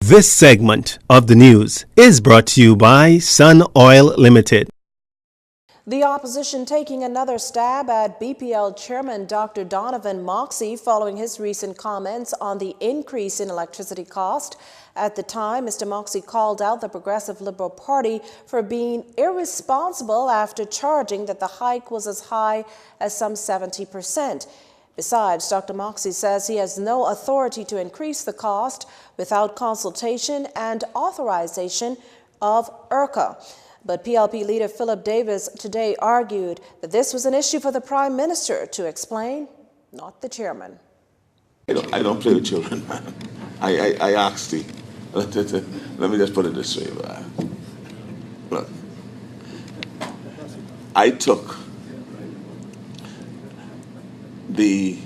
This segment of the news is brought to you by Sun Oil Limited. The opposition taking another stab at BPL Chairman Dr. Donovan Moxey following his recent comments on the increase in electricity cost. At the time, Mr. Moxey called out the Progressive Liberal Party for being irresponsible after charging that the hike was as high as some 70%. Besides, Dr. Moxey says he has no authority to increase the cost without consultation and authorization of ERCA. But PLP leader Philip Davis today argued that this was an issue for the Prime Minister to explain, not the chairman. I don't play with children, man. I asked you. Let me just put it this way. Look, I took the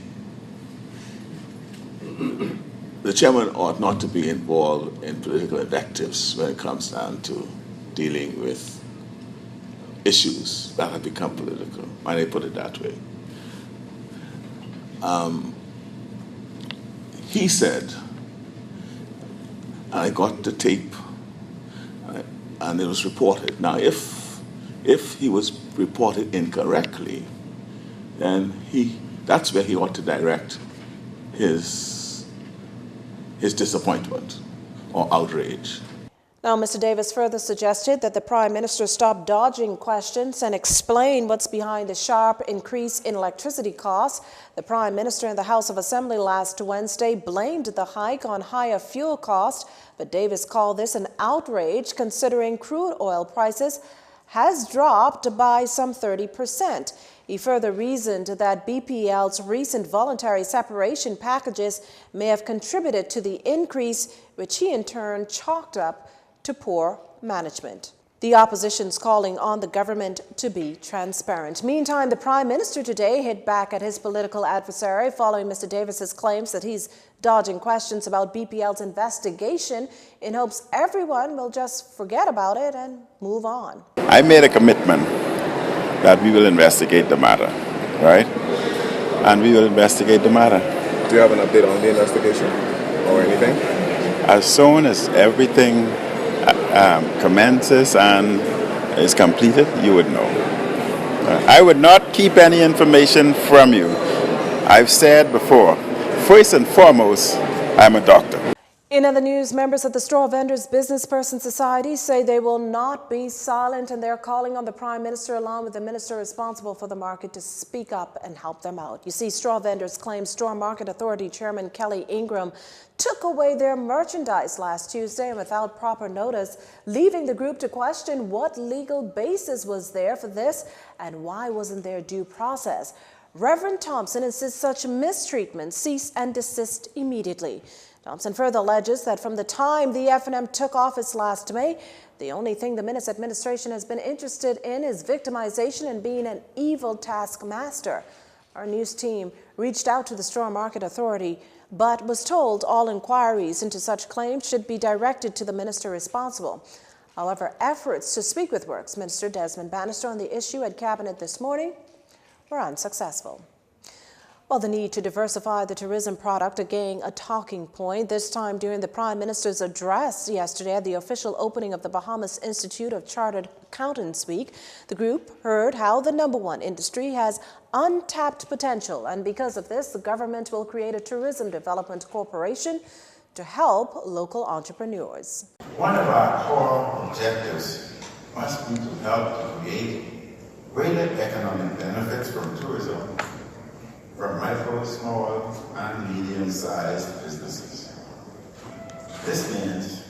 chairman ought not to be involved in political invectives when it comes down to dealing with issues that have become political. Why they put it that way? He said, and I got the tape, and it was reported. Now, if he was reported incorrectly, then that's where he ought to direct his disappointment or outrage. Now, Mr. Davis further suggested that the Prime Minister stop dodging questions and explain what's behind the sharp increase in electricity costs. The Prime Minister in the House of Assembly last Wednesday blamed the hike on higher fuel costs, but Davis called this an outrage considering crude oil prices has dropped by some 30%. He further reasoned that BPL's recent voluntary separation packages may have contributed to the increase, which he in turn chalked up to poor management. The opposition's calling on the government to be transparent. Meantime, the Prime Minister today hit back at his political adversary following Mr. Davis's claims that he's dodging questions about BPL's investigation in hopes everyone will just forget about it and move on. I made a commitment that we will investigate the matter, right? And we will investigate the matter. Do you have an update on the investigation or anything? As soon as everything commences and is completed, you would know. I would not keep any information from you. I've said before, first and foremost, I'm a doctor. In other news, members of the Straw Vendors Business Person Society say they will not be silent, and they're calling on the Prime Minister along with the minister responsible for the market to speak up and help them out. You see, straw vendors claim Straw Market Authority Chairman Kelly Ingram took away their merchandise last Tuesday and without proper notice, leaving the group to question what legal basis was there for this and why wasn't there due process. Reverend Thompson insists such mistreatment cease and desist immediately. Thompson further alleges that from the time the F&M took office last May, the only thing the Minutes administration has been interested in is victimization and being an evil taskmaster. Our news team reached out to the Straw Market Authority, but was told all inquiries into such claims should be directed to the minister responsible. However, efforts to speak with Works Minister Desmond Bannister on the issue at Cabinet this morning were unsuccessful. Well, the need to diversify the tourism product again a talking point, this time during the Prime Minister's address yesterday at the official opening of the Bahamas Institute of Chartered Accountants Week. The group heard how the #1 industry has untapped potential, and because of this, the government will create a tourism development corporation to help local entrepreneurs. One of our core objectives must be to help to create greater economic benefits from tourism for micro, small, and medium-sized businesses. This means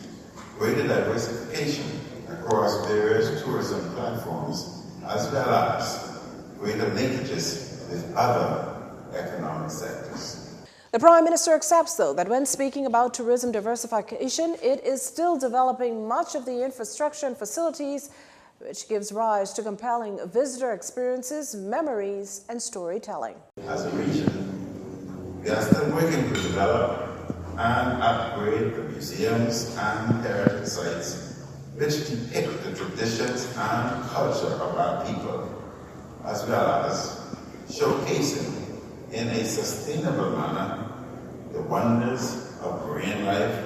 greater diversification across various tourism platforms, as well as greater linkages with other economic sectors. The Prime Minister accepts, though, that when speaking about tourism diversification, it is still developing much of the infrastructure and facilities which gives rise to compelling visitor experiences, memories, and storytelling. As a region, we are still working to develop and upgrade the museums and heritage sites which depict the traditions and culture of our people, as well as showcasing in a sustainable manner the wonders of marine life,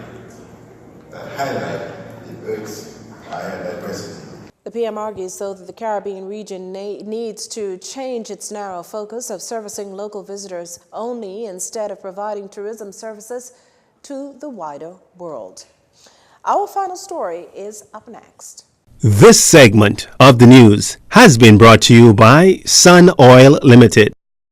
that highlight the Earth's biodiversity. The PM argues, though, that the Caribbean region needs to change its narrow focus of servicing local visitors only instead of providing tourism services to the wider world. Our final story is up next. This segment of the news has been brought to you by Sun Oil Limited.